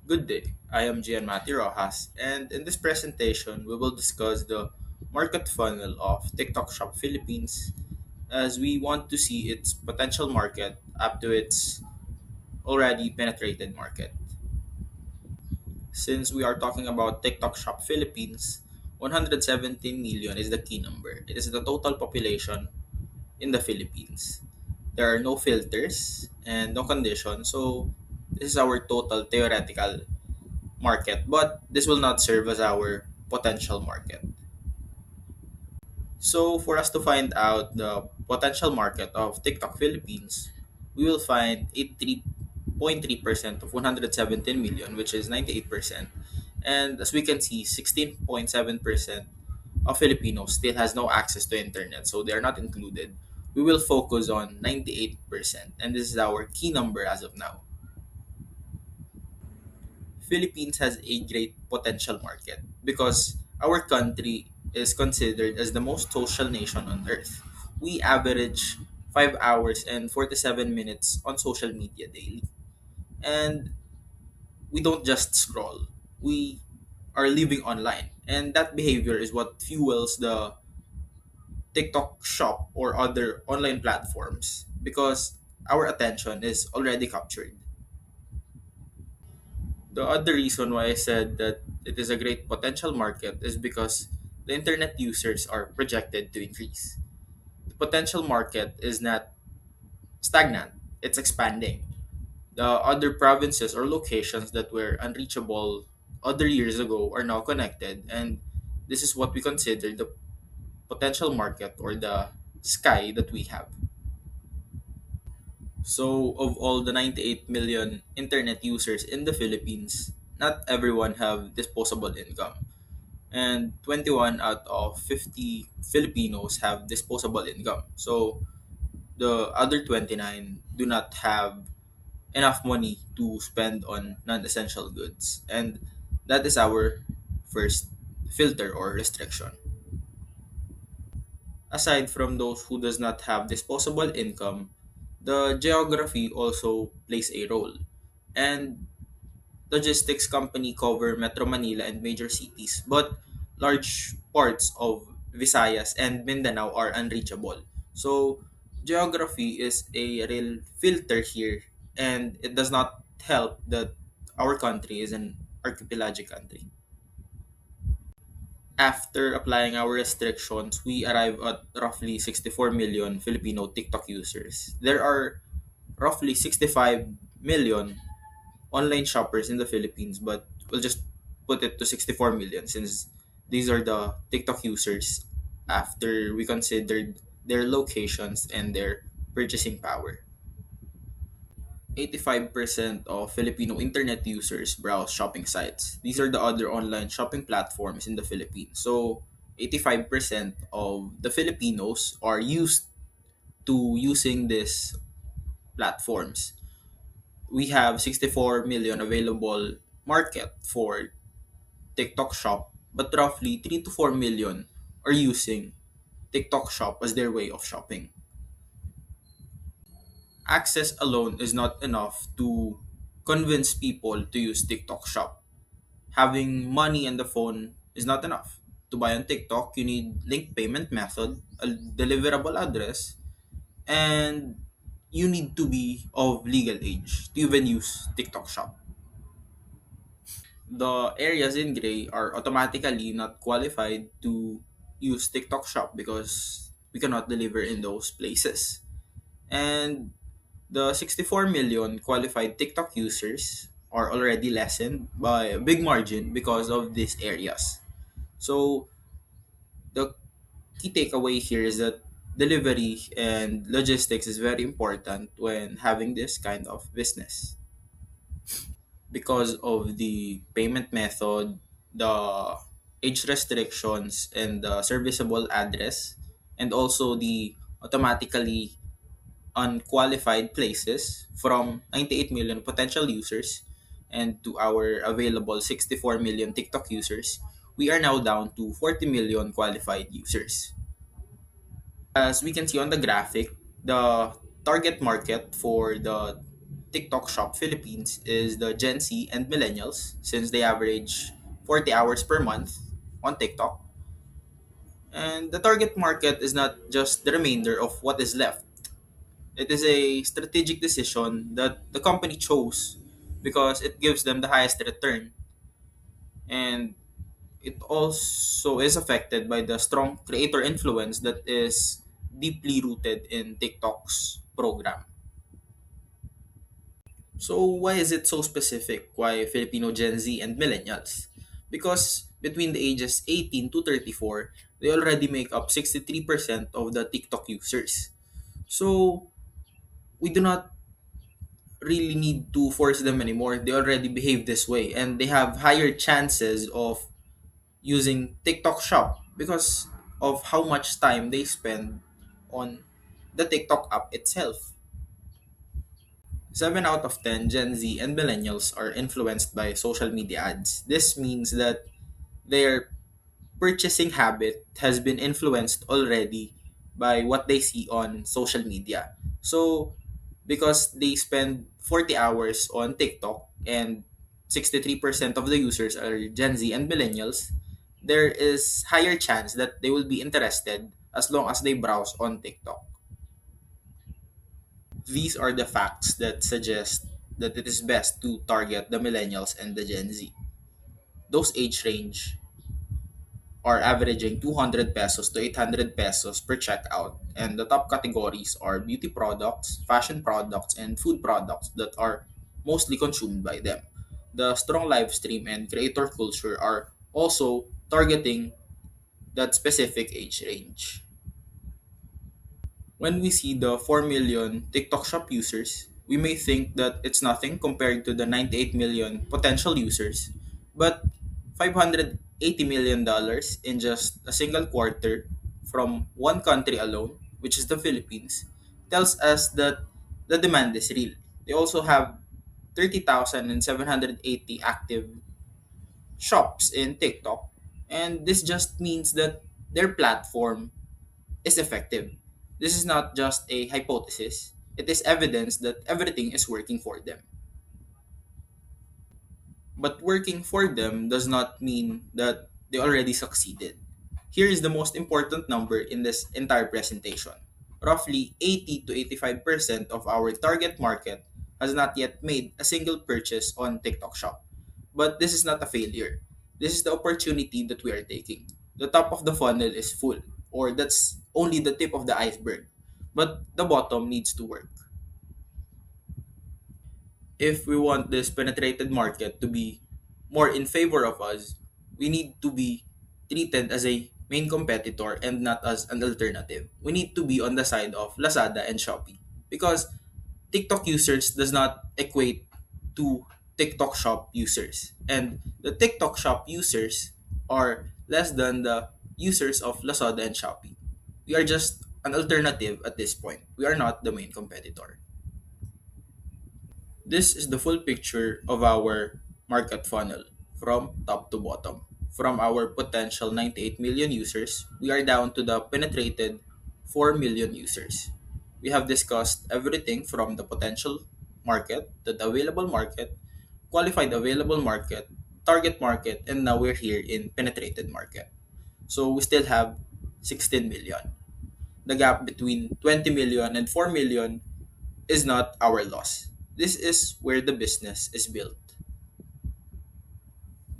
Good day. I am Gian Mati Rojas, and in this presentation, we will discuss the market funnel of TikTok Shop Philippines as we want to see its potential market up to its already penetrated market. Since we are talking about TikTok Shop Philippines, 117 million is the key number. It is the total population in the Philippines. There are no filters and no conditions, so this is our total theoretical market, but this will not serve as our potential market. So, for us to find out the potential market of TikTok Philippines, we will find 83.3% of 117 million, which is 98%. And as we can see, 16.7% of Filipinos still has no access to internet, so they are not included. We will focus on 98%, and this is our key number as of now. Philippines has a great potential market because our country is considered as the most social nation on earth. We average 5 hours and 47 minutes on social media daily. And we don't just scroll. We are living online. And that behavior is what fuels the TikTok shop or other online platforms because our attention is already captured. The other reason why I said that it is a great potential market is because the internet users are projected to increase. The potential market is not stagnant, it's expanding. The other provinces or locations that were unreachable other years ago are now connected, and this is what we consider the potential market or the sky that we have. So, of all the 98 million internet users in the Philippines, not everyone have disposable income. And 21 out of 50 Filipinos have disposable income. So, the other 29 do not have enough money to spend on non-essential goods. And that is our first filter or restriction. Aside from those who does not have disposable income, the geography also plays a role. And logistics company cover Metro Manila and major cities, but large parts of Visayas and Mindanao are unreachable. So geography is a real filter here, and it does not help that our country is an archipelagic country. After applying our restrictions, we arrive at roughly 64 million Filipino TikTok users. There are roughly 65 million online shoppers in the Philippines, but we'll just put it to 64 million since these are the TikTok users after we considered their locations and their purchasing power. 85% of Filipino internet users browse shopping sites. These are the other online shopping platforms in the Philippines. So, 85% of the Filipinos are used to using these platforms. We have 64 million available market for TikTok Shop, but roughly 3 to 4 million are using TikTok Shop as their way of shopping. Access alone is not enough to convince people to use TikTok Shop. Having money on the phone is not enough. To buy on TikTok, you need link payment method, a deliverable address, and you need to be of legal age to even use TikTok Shop. The areas in gray are automatically not qualified to use TikTok Shop because we cannot deliver in those places. And the 64 million qualified TikTok users are already lessened by a big margin because of these areas. So the key takeaway here is that delivery and logistics is very important when having this kind of business because of the payment method, the age restrictions, and the serviceable address, and also the automatically unqualified places from 98 million potential users and to our available 64 million TikTok users, we are now down to 40 million qualified users. As we can see on the graphic, the target market for the TikTok Shop Philippines is the Gen Z and millennials, since they average 40 hours per month on TikTok. And the target market is not just the remainder of what is left. It is a strategic decision that the company chose because it gives them the highest return. And it also is affected by the strong creator influence that is deeply rooted in TikTok's program. So why is it so specific? Why Filipino Gen Z and millennials? Because between the ages 18 to 34, they already make up 63% of the TikTok users. So we do not really need to force them anymore. They already behave this way and they have higher chances of using TikTok Shop because of how much time they spend on the TikTok app itself. 7 out of 10 Gen Z and millennials are influenced by social media ads. This means that their purchasing habit has been influenced already by what they see on social media. So, because they spend 40 hours on TikTok and 63% of the users are Gen Z and millennials, there is higher chance that they will be interested as long as they browse on TikTok. These are the facts that suggest that it is best to target the millennials and the Gen Z. Those age range are averaging 200 pesos to 800 pesos per checkout, and the top categories are beauty products, fashion products, and food products that are mostly consumed by them. The strong live stream and creator culture are also targeting that specific age range. When we see the 4 million TikTok Shop users, we may think that it's nothing compared to the 98 million potential users, but $580 million dollars in just a single quarter from one country alone, which is the Philippines, tells us that the demand is real. They also have 30,780 active shops in TikTok, and this just means that their platform is effective. This is not just a hypothesis, it is evidence that everything is working for them. But working for them does not mean that they already succeeded. Here is the most important number in this entire presentation. Roughly 80 to 85% of our target market has not yet made a single purchase on TikTok Shop. But this is not a failure. This is the opportunity that we are taking. The top of the funnel is full, or that's only the tip of the iceberg. But the bottom needs to work. If we want this penetrated market to be more in favor of us, we need to be treated as a main competitor and not as an alternative. We need to be on the side of Lazada and Shopee because TikTok users does not equate to TikTok Shop users. And the TikTok Shop users are less than the users of Lazada and Shopee. We are just an alternative at this point. We are not the main competitor. This is the full picture of our market funnel from top to bottom. From our potential 98 million users, we are down to the penetrated 4 million users. We have discussed everything from the potential market, the available market, qualified available market, target market, and now we're here in penetrated market. So we still have 16 million. The gap between 20 million and 4 million is not our loss. This is where the business is built.